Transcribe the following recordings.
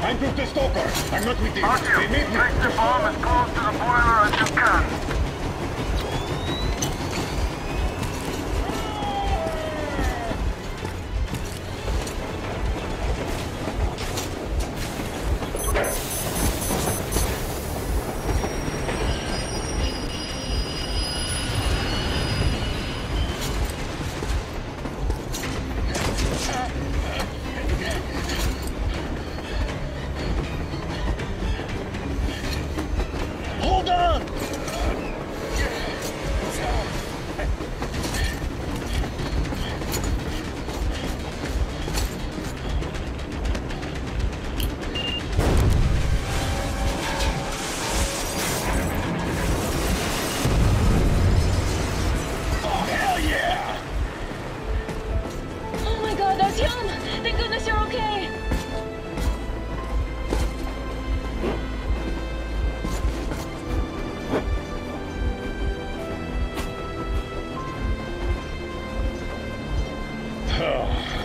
I'm with the stalker. I'm not with the... Roger. Take the bomb as close to the boiler as you can.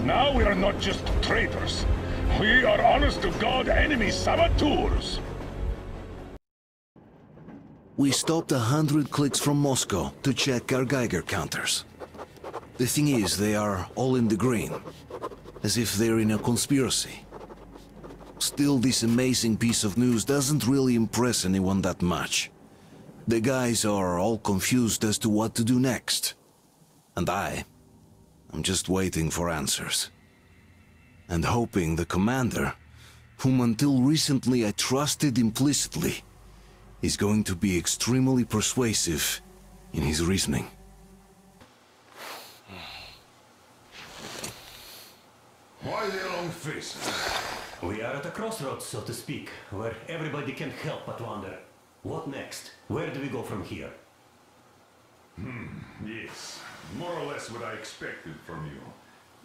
Now we are not just traitors. We are honest-to-God enemy saboteurs. We stopped 100 clicks from Moscow to check our Geiger counters. The thing is, they are all in the green, as if they're in a conspiracy. Still, this amazing piece of news doesn't really impress anyone that much. The guys are all confused as to what to do next. And I'm just waiting for answers. And hoping the commander, whom until recently I trusted implicitly, is going to be extremely persuasive in his reasoning. Why the long faces? We are at a crossroads, so to speak, where everybody can't help but wonder. What next? Where do we go from here? Yes. More or less what I expected from you.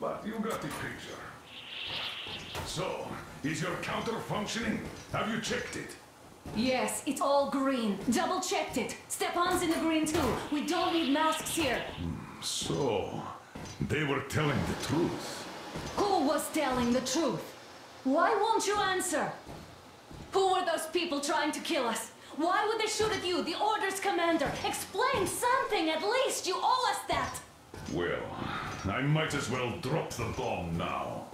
But you got the picture. So, is your counter functioning? Have you checked it? Yes, it's all green. Double-checked it. Stepan's in the green too. We don't need masks here. So, they were telling the truth. Who was telling the truth? Why won't you answer? Who were those people trying to kill us? Why would they shoot at you, the Order's commander? Explain something, at least! You owe us that! Well, I might as well drop the bomb now.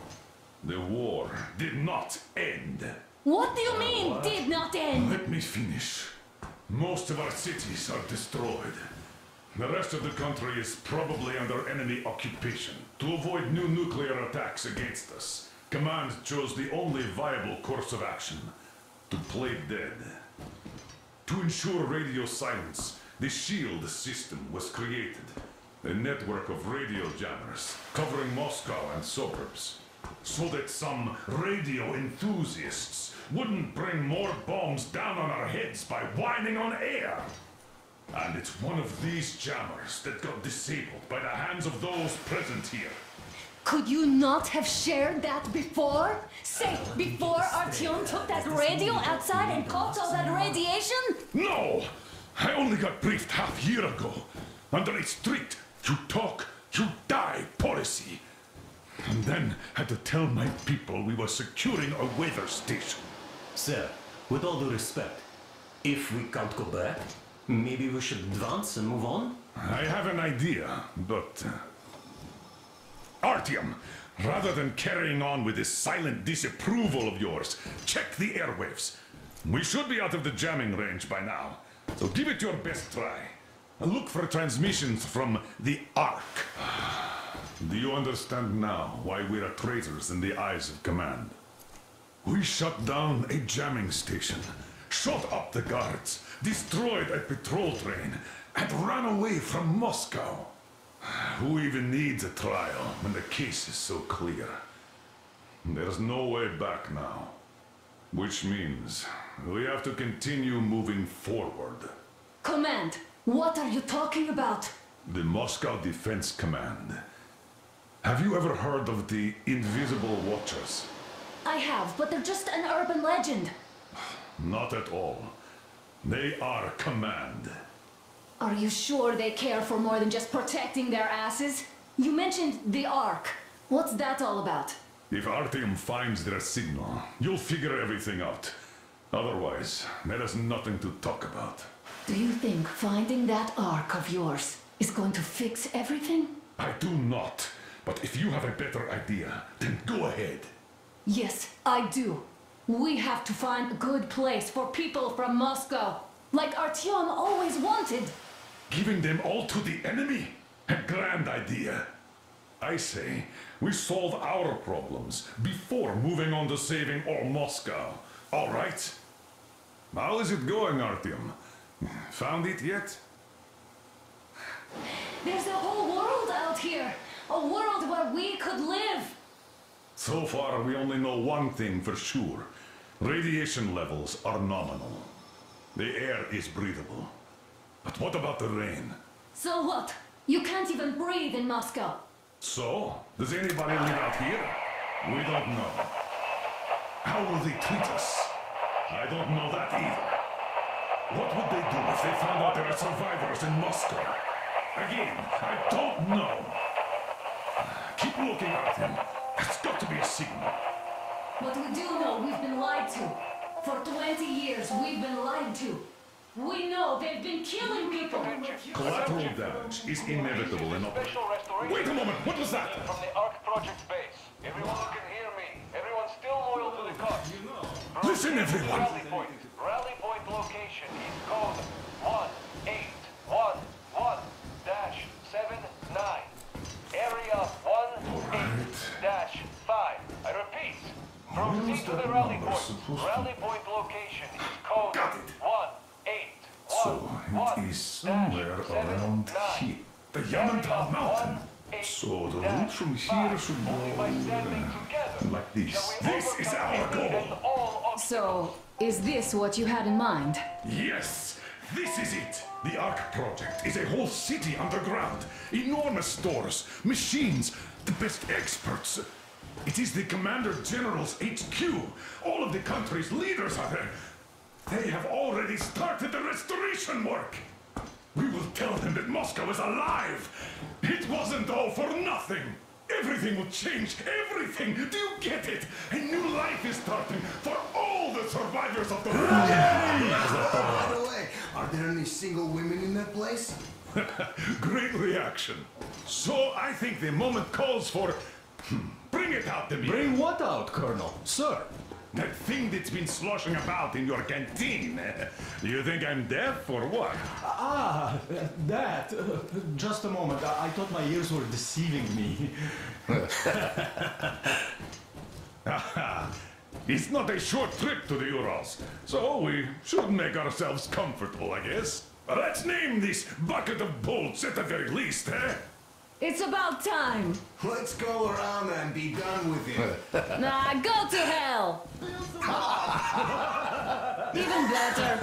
The war did not end. What do you mean, did not end? Let me finish. Most of our cities are destroyed. The rest of the country is probably under enemy occupation. To avoid new nuclear attacks against us, Command chose the only viable course of action: to play dead. To ensure radio silence, the SHIELD system was created. A network of radio jammers covering Moscow and suburbs. So that some radio enthusiasts wouldn't bring more bombs down on our heads by whining on air. And it's one of these jammers that got disabled by the hands of those present here. Could you not have shared that before? Say, before Artyom took that radio outside and caught all that radiation? No! I only got briefed half year ago. Under a strict, you talk, you die policy. And then had to tell my people we were securing a weather station. Sir, with all due respect, if we can't go back, maybe we should advance and move on? I have an idea, but... Artyom, rather than carrying on with this silent disapproval of yours, check the airwaves. We should be out of the jamming range by now, so give it your best try. And look for transmissions from the Ark. Do you understand now why we're traitors in the eyes of Command? We shut down a jamming station, shot up the guards, destroyed a patrol train, and ran away from Moscow. Who even needs a trial when the case is so clear? There's no way back now. Which means we have to continue moving forward. Command, what are you talking about? The Moscow Defense Command. Have you ever heard of the Invisible Watchers? I have, but they're just an urban legend. Not at all. They are Command. Are you sure they care for more than just protecting their asses? You mentioned the Ark. What's that all about? If Artyom finds their signal, you'll figure everything out. Otherwise, there is nothing to talk about. Do you think finding that ark of yours is going to fix everything? I do not. But if you have a better idea, then go ahead. Yes, I do. We have to find a good place for people from Moscow, like Artyom always wanted. Giving them all to the enemy? A grand idea. I say, we solve our problems before moving on to saving all Moscow. All right? How is it going, Artyom? Found it yet? There's a whole world out here. A world where we could live. So far, we only know one thing for sure. Radiation levels are nominal. The air is breathable. But what about the rain? So what? You can't even breathe in Moscow. So, does anybody live out here? We don't know. How will they treat us? I don't know that either. What would they do if they found out there are survivors in Moscow? Again, I don't know. Keep looking at him. There's got to be a signal. But we do know we've been lied to. For 20 years, we've been lied to. We know they've been killing people. Collateral damage is inevitable in Special restoration. Wait a moment, what was that? From the ARC project base. Everyone who can hear me. Everyone's still loyal to the cause. Listen, everyone. Rally point. Rally point location is code 1811-79. Area 18-5. I repeat. Proceed to the rally point. Rally point location is code Got it. 1811-79. So, it is somewhere around here. The Yamantau Mountain. So, the route from here should go like this. This is our goal. So, is this what you had in mind? Yes, this is it. The ARC project is a whole city underground. Enormous stores, machines, the best experts. It is the Commander General's HQ. All of the country's leaders are there. They have already started the restoration work. We will tell them that Moscow is alive. It wasn't all for nothing. Everything will change. Everything. Do you get it? A new life is starting for all the survivors of the war. By the way, are there any single women in that place? Great reaction. So I think the moment calls for... Bring it out to me. Bring what out, Colonel? Sir? That thing that's been sloshing about in your canteen. Do you think I'm deaf or what? That. Just a moment. I thought my ears were deceiving me. It's not a short trip to the Urals, so we should make ourselves comfortable, I guess. Let's name this bucket of bolts at the very least, eh? It's about time. Let's go around and be done with it. Nah, go to hell. Even better.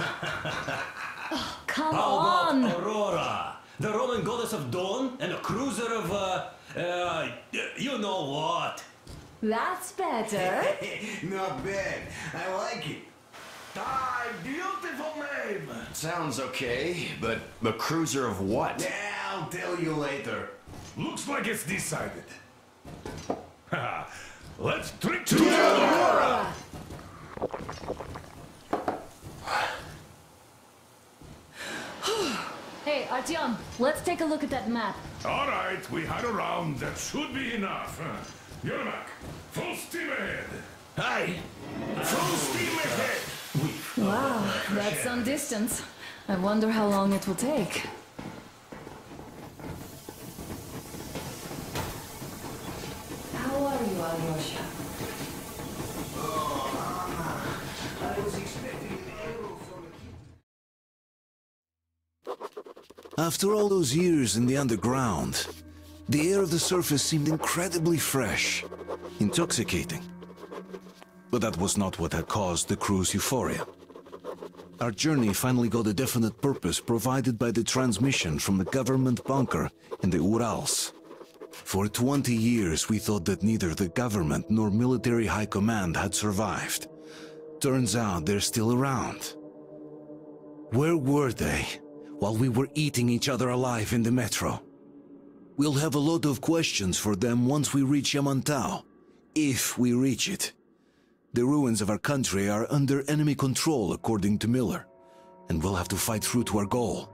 Oh, come on. How about Aurora? The Roman goddess of dawn and a cruiser of, you know what? That's better. Not bad. I like it. Beautiful name. Sounds okay, but the cruiser of what? Yeah, I'll tell you later. Looks like it's decided. Let's drink to Aurora! Hey, Artyom, let's take a look at that map. All right, we had a round. That should be enough. Yermak, full steam ahead. Hi! Full steam ahead. Wow, that's some distance. I wonder how long it will take. How are you, Alyosha? I was expecting an arrow from a kid. After all those years in the underground, the air of the surface seemed incredibly fresh, intoxicating. But that was not what had caused the crew's euphoria. Our journey finally got a definite purpose provided by the transmission from the government bunker in the Urals. For 20 years we thought that neither the government nor military high command had survived. Turns out they're still around. Where were they while we were eating each other alive in the metro? We'll have a lot of questions for them once we reach Yamantau, If we reach it. The ruins of our country are under enemy control, according to Miller, and we'll have to fight through to our goal.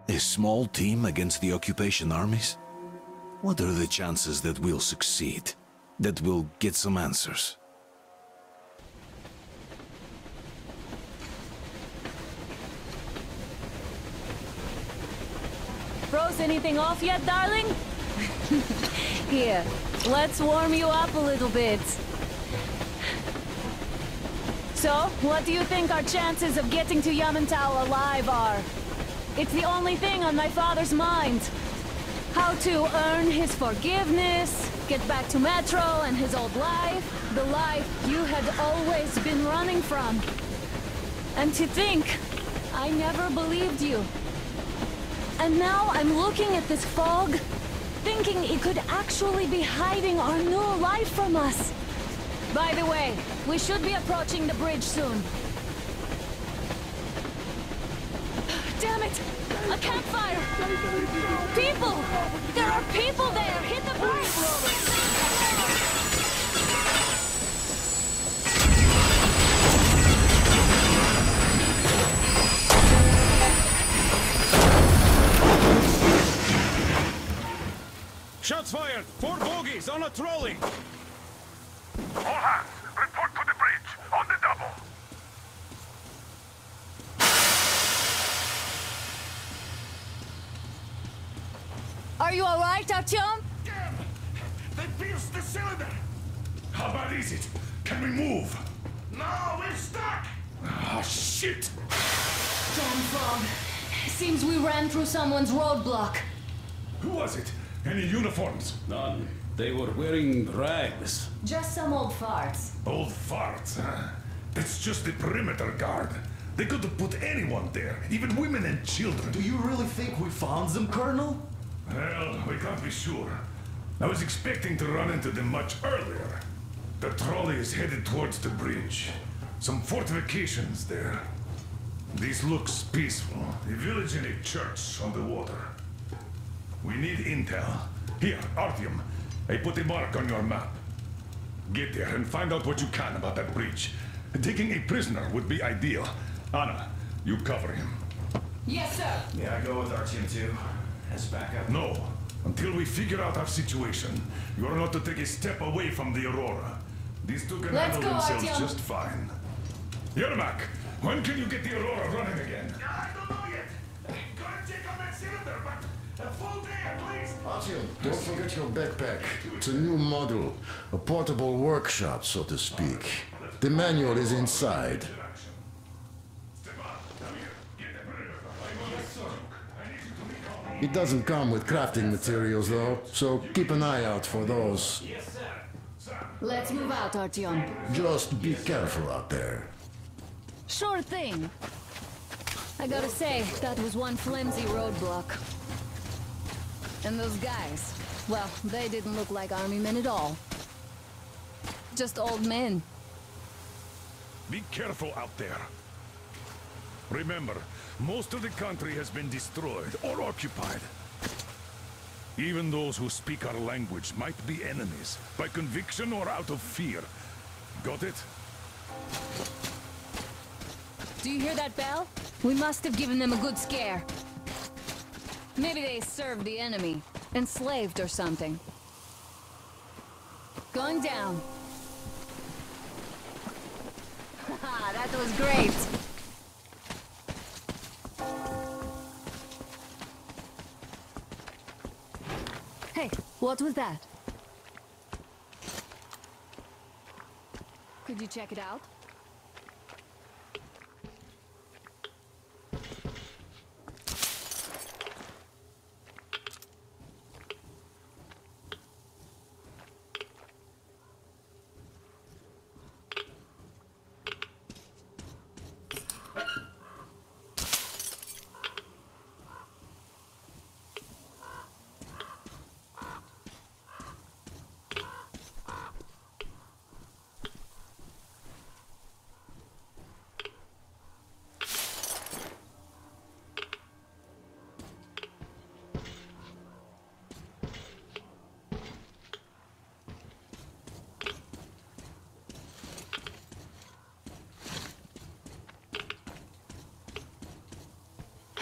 A small team against the occupation armies? What are the chances that we'll succeed? That we'll get some answers? Froze anything off yet, darling? Here, let's warm you up a little bit. So, what do you think our chances of getting to Yamantau alive are? It's the only thing on my father's mind. How to earn his forgiveness, get back to Metro and his old life, the life you had always been running from. And to think, I never believed you. And now I'm looking at this fog, thinking it could actually be hiding our new life from us. By the way, we should be approaching the bridge soon. Damn it! A campfire! People! There are people there! Hit the brakes! Shots fired! 4 bogies on a trolley! All hands, report to the bridge, on the double. Are you alright, Artyom? Damn! They pierced the cylinder! How bad is it? Can we move? No, we're stuck! Ah, shit! Damn fog. Seems we ran through someone's roadblock. Who was it? Any uniforms? None. They were wearing rags. Just some old farts. Old farts, huh? That's just the perimeter guard. They could have put anyone there, even women and children. Do you really think we found them, Colonel? Well, we can't be sure. I was expecting to run into them much earlier. The trolley is headed towards the bridge. Some fortifications there. This looks peaceful. A village and a church on the water. We need intel. Here, Artyom. I put a mark on your map. Get there and find out what you can about that bridge. Taking a prisoner would be ideal. Anna, you cover him. Yes, sir. Yeah, I go with Artyom too. As backup. No. Until we figure out our situation, you are not to take a step away from the Aurora. These two can Let's handle go, themselves Artyom. just fine. Yermak, when can you get the Aurora running again? I don't know yet. Gonna check on that cylinder, but a full day at least. Artyom, don't forget your backpack. It's a new model, a portable workshop, so to speak. The manual is inside. It doesn't come with crafting materials, though, so keep an eye out for those. Let's move out, Artyom. Just be careful out there. Sure thing. I gotta say, that was one flimsy roadblock. And those guys, well, they didn't look like army men at all. Just old men. Be careful out there. Remember, most of the country has been destroyed or occupied. Even those who speak our language might be enemies, by conviction or out of fear. Got it? Do you hear that bell? We must have given them a good scare. Maybe they served the enemy, enslaved or something. Going down. Haha, that was great. Hey, what was that? Could you check it out?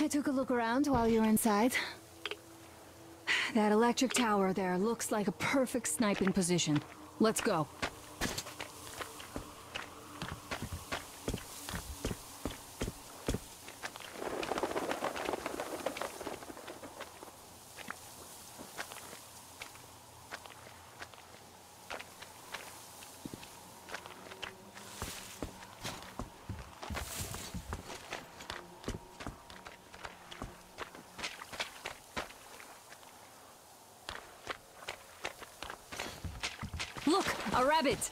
took a look around while you were inside. That electric tower there looks like a perfect sniping position. Let's go. Look, a rabbit!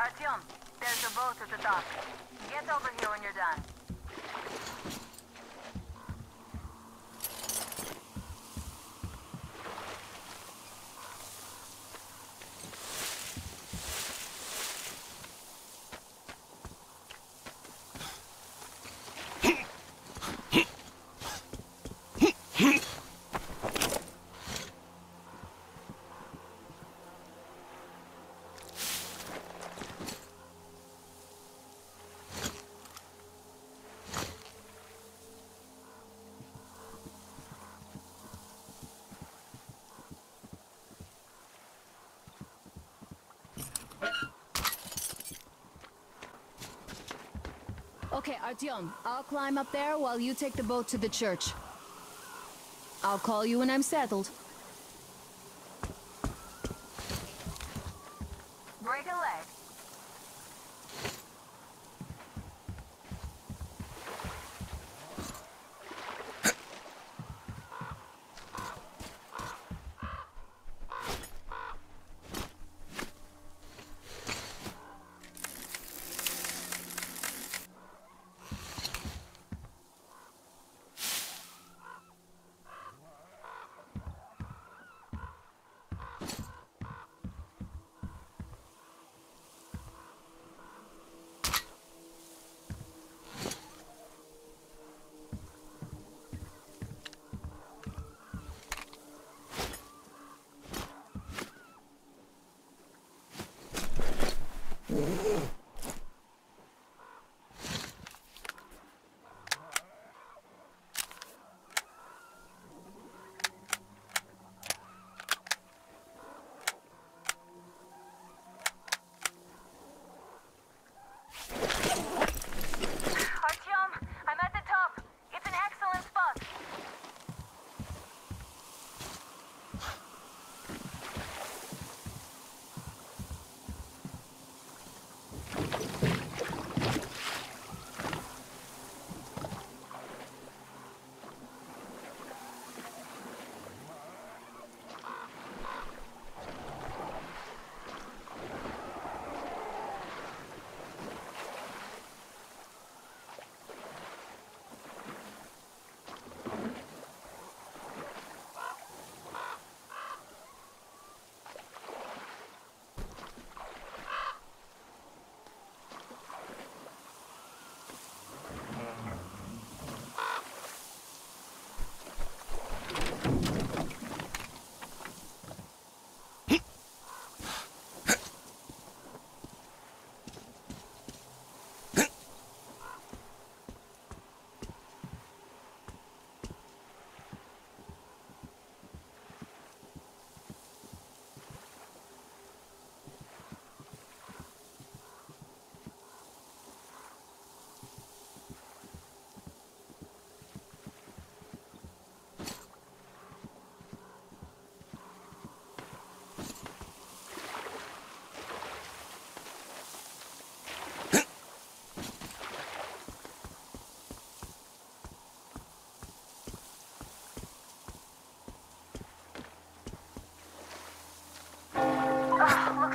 Artyom, there's a boat at the dock. Get over here when you're done. Okay, Artyom, I'll climb up there while you take the boat to the church. I'll call you when I'm settled. Break a leg.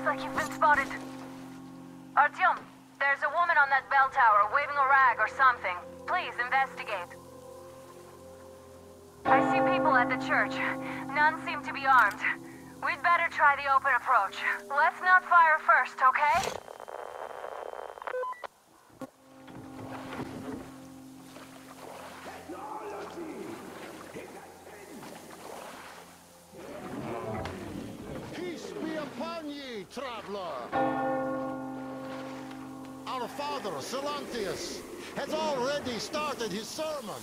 like you've been spotted. Artyom, there's a woman on that bell tower waving a rag or something. Please investigate. I see people at the church. None seem to be armed. We'd better try the open approach. Let's not fire first, okay? Peace be upon ye, traveler! Our father, Silantius, has already started his sermon.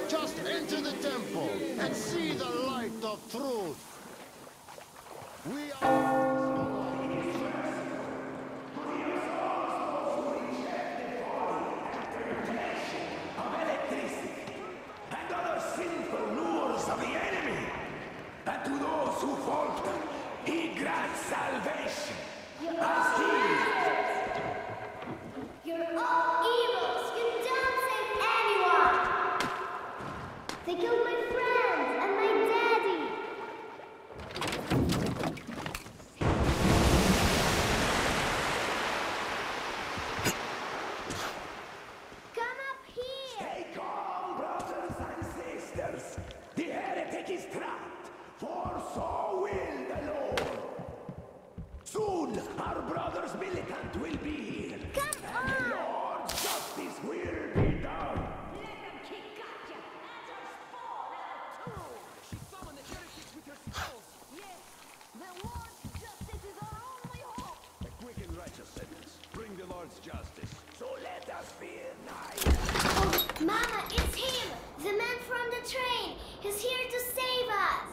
Just enter the temple and see the light of truth. We are... of electricity and other sinful lures of the enemy. And to those who falter, he grants salvation. As he... You're all evils! You don't save anyone! They killed my friends and my daddy! Come up here! Stay calm, brothers and sisters. The heretic is trapped, for so will the Lord. Soon, our brother's militant will be here. Come and on! the Lord's justice will be done. Let them kick gotcha! That's our spawn out too! She summoned the heretics with her spells! Yes! The Lord's justice is our only hope! A quick and righteous sentence. Bring the Lord's justice. So let us fear neither. Oh, Mama, it's him! The man from the train! He's here to save us!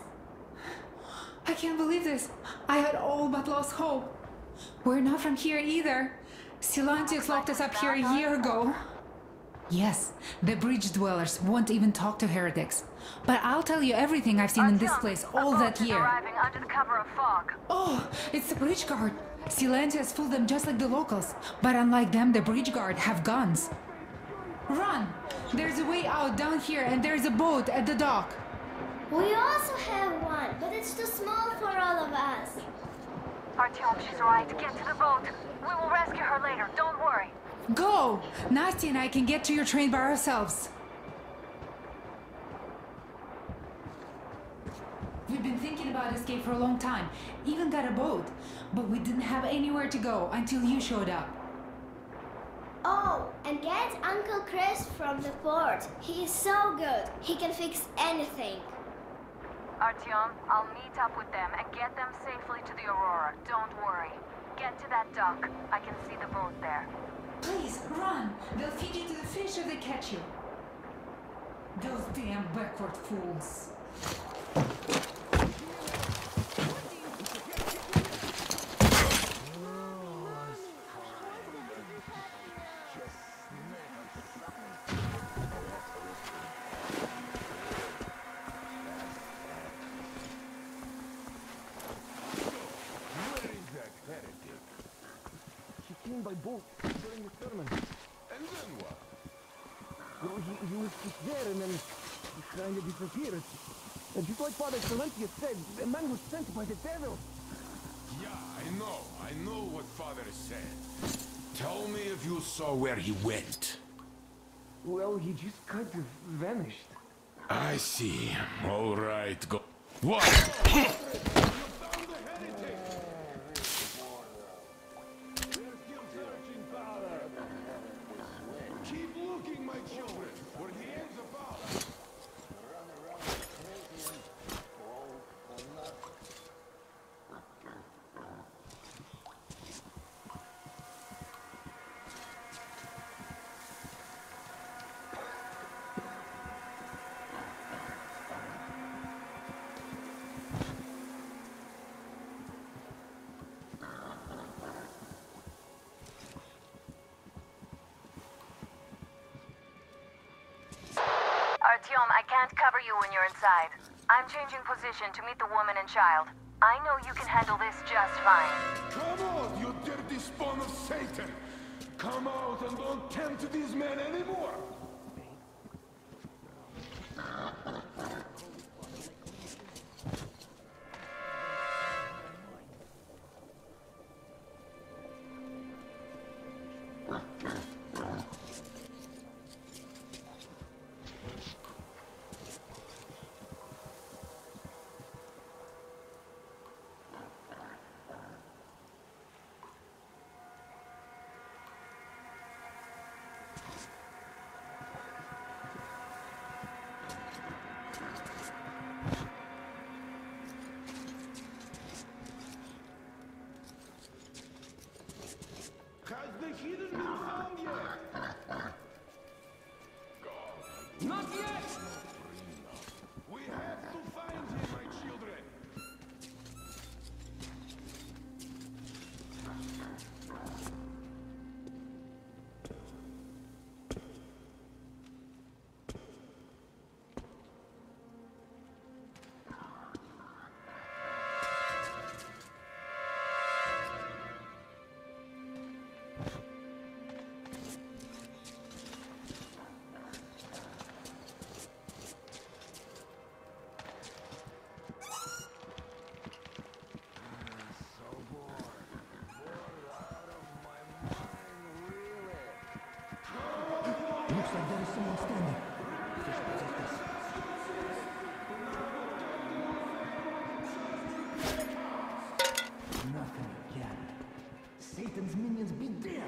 I can't believe this. I had all but lost hope. We're not from here either. Silantius locked us up here a year ago. Yes, the bridge dwellers won't even talk to heretics. But I'll tell you everything I've seen in this place all that year. Arriving under the cover of fog. Oh, it's the bridge guard. Silantius fooled them just like the locals. But unlike them, the bridge guard have guns. Run! There's a way out down here and there's a boat at the dock. We also have one, but it's too small for all of us. Artyom, she's right. Get to the boat. We will rescue her later. Don't worry. Go! Nasty and I can get to your train by ourselves. We've been thinking about escape for a long time. Even got a boat. But we didn't have anywhere to go until you showed up. Oh, and get Uncle Chris from the port. He is so good. He can fix anything. Artyom, I'll meet up with them and get them safely to the Aurora. Don't worry. Get to that dock. I can see the boat there. Please, run! They'll feed you to the fish if they catch you. Those damn backward fools. By boat during the sermon. And then what? Well, he was just there and then he kind of disappeared. And just like Father Silantius said, the man was sent by the devil. Yeah, I know what Father said. Tell me if you saw where he went. Well, he just kind of vanished. I see. All right, go. What? Keep looking, my children, for he is about. Artyom, I can't cover you when you're inside. I'm changing position to meet the woman and child. I know you can handle this just fine. Come on, you dirty spawn of Satan! Come out and don't tempt these men anymore! There's someone standing. Nothing again. Satan's minions be damned.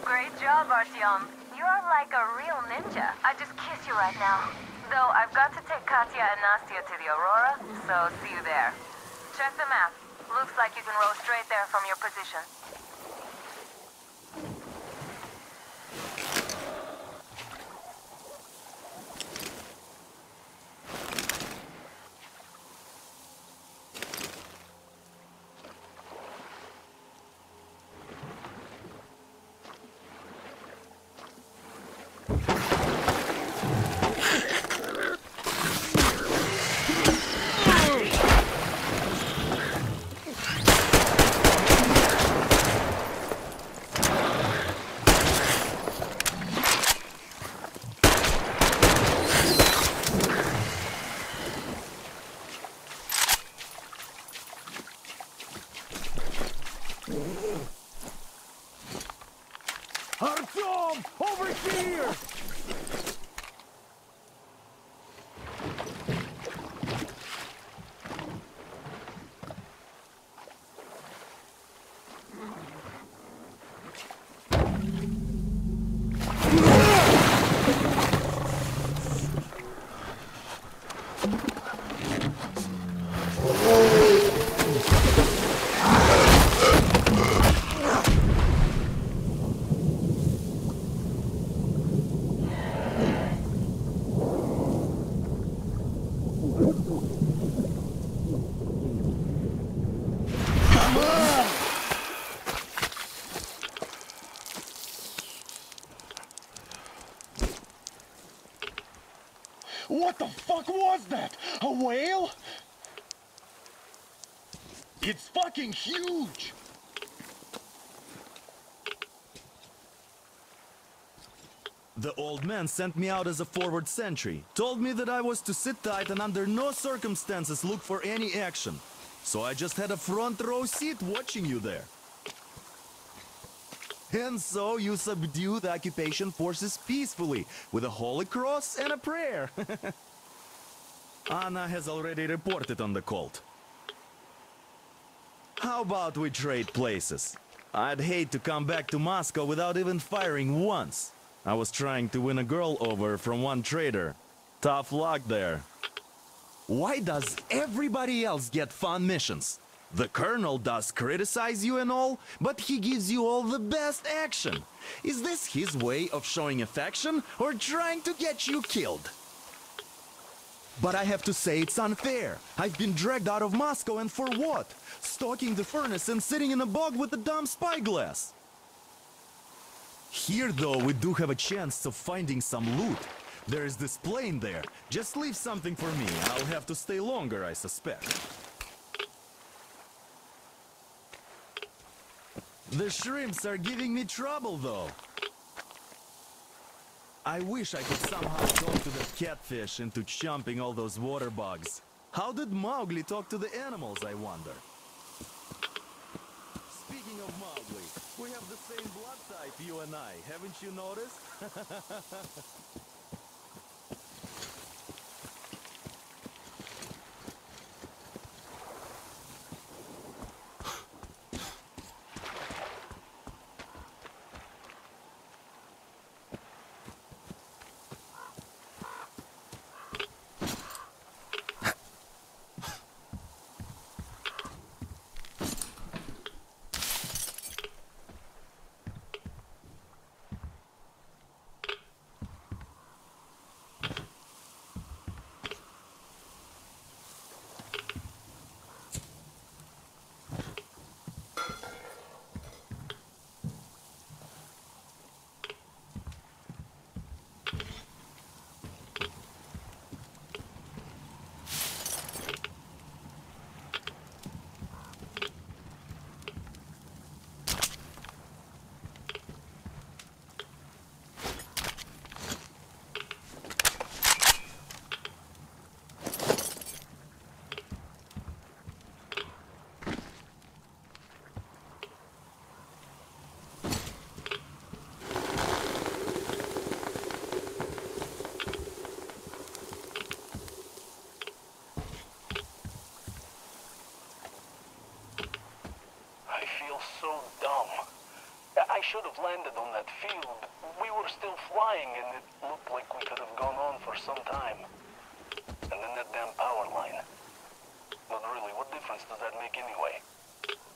Great job, Artyom. You are like a real ninja. I just kiss you right now. Though I've got to take Katya and Nastya to the Aurora, so see you there. Check the map. Looks like you can roll straight there from your position. Artyom! Over here! What the fuck was that? A whale? It's fucking huge! The old man sent me out as a forward sentry, told me that I was to sit tight and under no circumstances look for any action. So I just had a front row seat watching you there. And so you subdue the occupation forces peacefully, with a holy cross and a prayer. Anna has already reported on the cult. How about we trade places? I'd hate to come back to Moscow without even firing once. I was trying to win a girl over from one trader. Tough luck there. Why does everybody else get fun missions? The Colonel does criticize you and all, but he gives you all the best action. Is this his way of showing affection or trying to get you killed? But I have to say it's unfair. I've been dragged out of Moscow, and for what? Stalking the furnace and sitting in a bog with a dumb spyglass. Here, though, we do have a chance of finding some loot. There is this plane there. Just leave something for me. I'll have to stay longer, I suspect. The shrimps are giving me trouble, though. I wish I could somehow talk to the catfish into chomping all those water bugs. How did Mowgli talk to the animals, I wonder? Speaking of Mowgli, we have the same blood type, you and I. Haven't you noticed? I should have landed on that field. We were still flying and it looked like we could have gone on for some time. And then that damn power line. But really, what difference does that make anyway?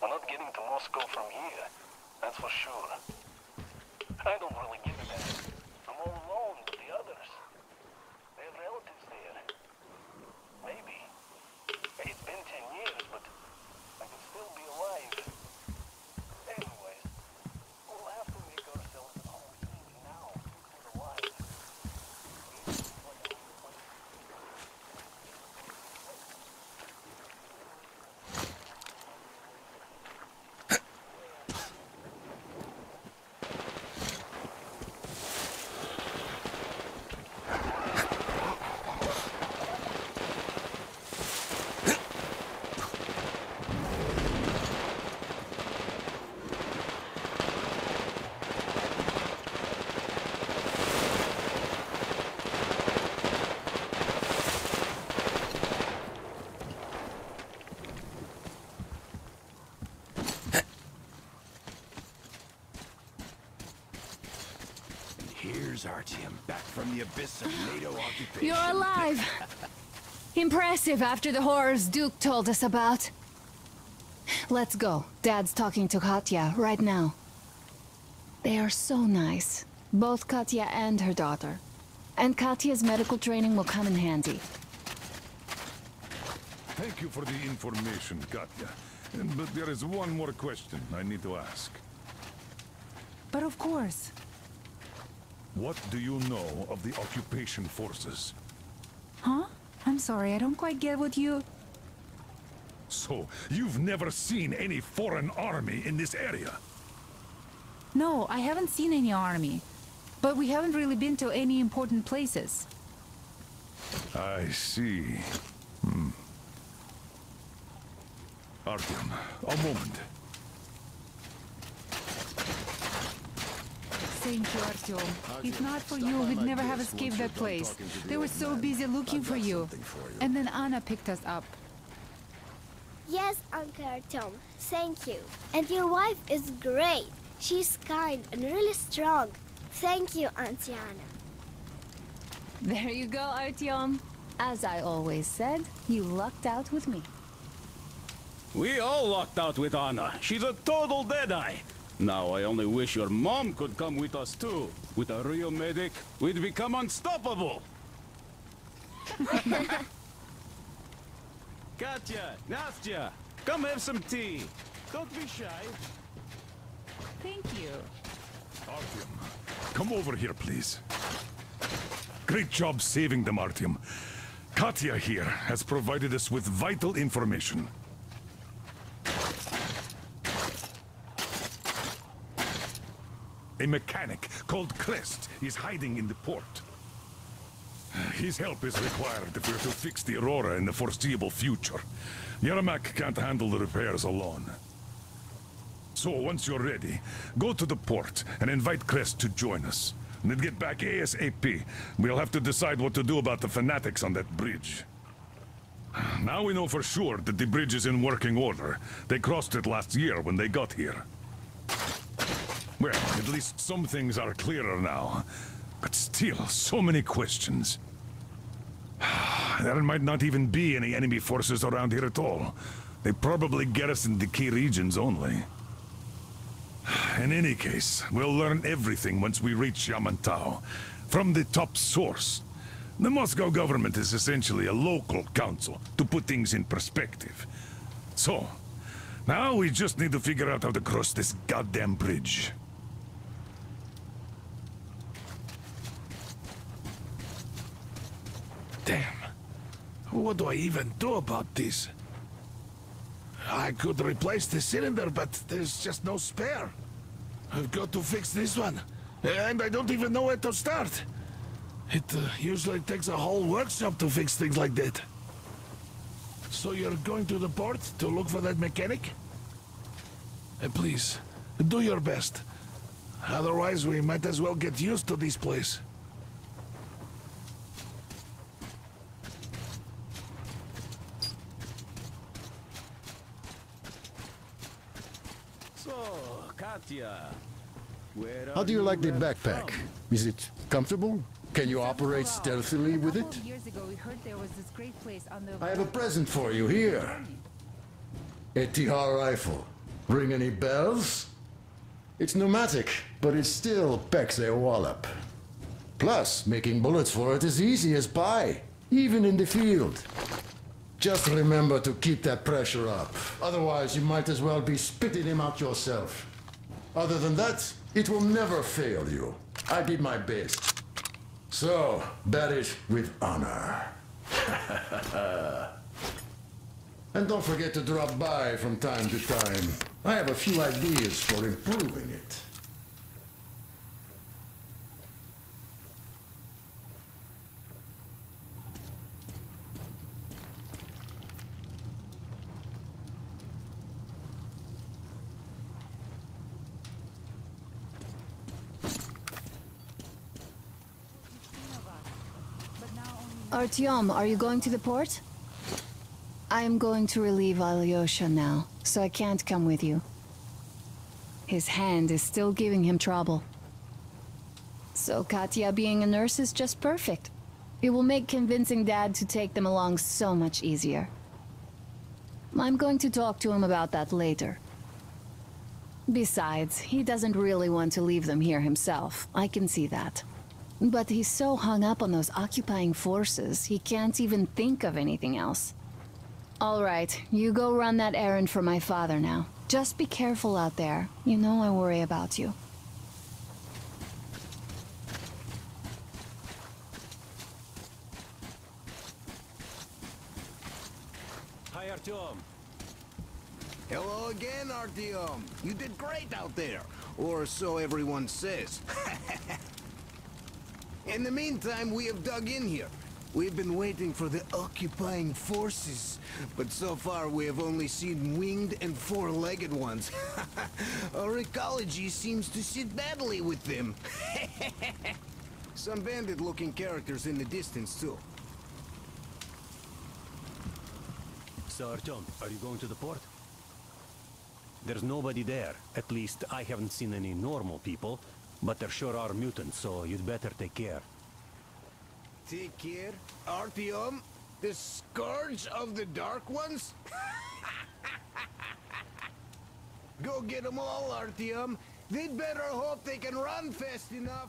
We're not getting to Moscow from here, that's for sure. I don't really give a damn. I'm all alone with the others. They have relatives there. Maybe. It's been 10 years, but I could still be alive. Anyways, we'll have to make ourselves at home now since we're alive. Here's Artyom, back from the abyss of NATO occupation. You're alive! Impressive after the horrors Duke told us about. Let's go. Dad's talking to Katya right now. They are so nice. Both Katya and her daughter. And Katya's medical training will come in handy. Thank you for the information, Katya. But there is one more question I need to ask. But of course. What do you know of the occupation forces? Huh? I'm sorry, I don't quite get what you... So, you've never seen any foreign army in this area? No, I haven't seen any army. But we haven't really been to any important places. I see. Artyom, a moment. Thank you, Artyom. If not for you, we'd never have escaped that place. They were so busy looking for you. And then Anna picked us up. Yes, Uncle Artyom. Thank you. And your wife is great. She's kind and really strong. Thank you, Auntie Anna. There you go, Artyom. As I always said, you lucked out with me. We all lucked out with Anna. She's a total deadeye. Now I only wish your mom could come with us too. With a real medic, we'd become unstoppable. Katya, Nastya, come have some tea. Don't be shy. Thank you. Artyom, come over here, please. Great job saving them, Artyom. Katya here has provided us with vital information. A mechanic called Crest is hiding in the port. His help is required if we're to fix the Aurora in the foreseeable future. Yermak can't handle the repairs alone. So, once you're ready, go to the port and invite Crest to join us. And then get back ASAP. We'll have to decide what to do about the fanatics on that bridge. Now we know for sure that the bridge is in working order. They crossed it last year when they got here. Well, at least some things are clearer now. But still, so many questions. There might not even be any enemy forces around here at all. They probably garrison the key regions only. In any case, we'll learn everything once we reach Yamantau. From the top source. The Moscow government is essentially a local council, to put things in perspective. So, now we just need to figure out how to cross this goddamn bridge. Damn. What do I even do about this? I could replace the cylinder, but there's just no spare. I've got to fix this one. And I don't even know where to start. It usually takes a whole workshop to fix things like that. So you're going to the port to look for that mechanic? Please, do your best. Otherwise, we might as well get used to this place. So, Katya, where How do you like the from? backpack? Is it comfortable? Can you operate stealthily with it? Years ago, we heard there was this great place on the... I have a present for you here. A TR rifle. Ring any bells? It's pneumatic, but it still packs a wallop. Plus, making bullets for it is easy as pie, even in the field. Just remember to keep that pressure up. Otherwise, you might as well be spitting him out yourself. Other than that, it will never fail you. I did my best. So, bear it with honor. And don't forget to drop by from time to time. I have a few ideas for improving it. Artyom, are you going to the port? I am going to relieve Alyosha now, so I can't come with you. His hand is still giving him trouble. So Katya being a nurse is just perfect. It will make convincing Dad to take them along so much easier. I'm going to talk to him about that later. Besides, he doesn't really want to leave them here himself. I can see that. But he's so hung up on those occupying forces, he can't even think of anything else. All right, you go run that errand for my father now. Just be careful out there. You know I worry about you. Hi, Artyom. Hello again, Artyom. You did great out there. Or so everyone says. In the meantime, we have dug in here. We've been waiting for the occupying forces, but so far we have only seen winged and four-legged ones. Our ecology seems to sit badly with them. Some bandit-looking characters in the distance, too. So, Artyom, are you going to the port? There's nobody there. At least I haven't seen any normal people. But there sure are mutants, so you'd better take care. Take care? Artyom? The scourge of the Dark Ones? Go get them all, Artyom. They'd better hope they can run fast enough.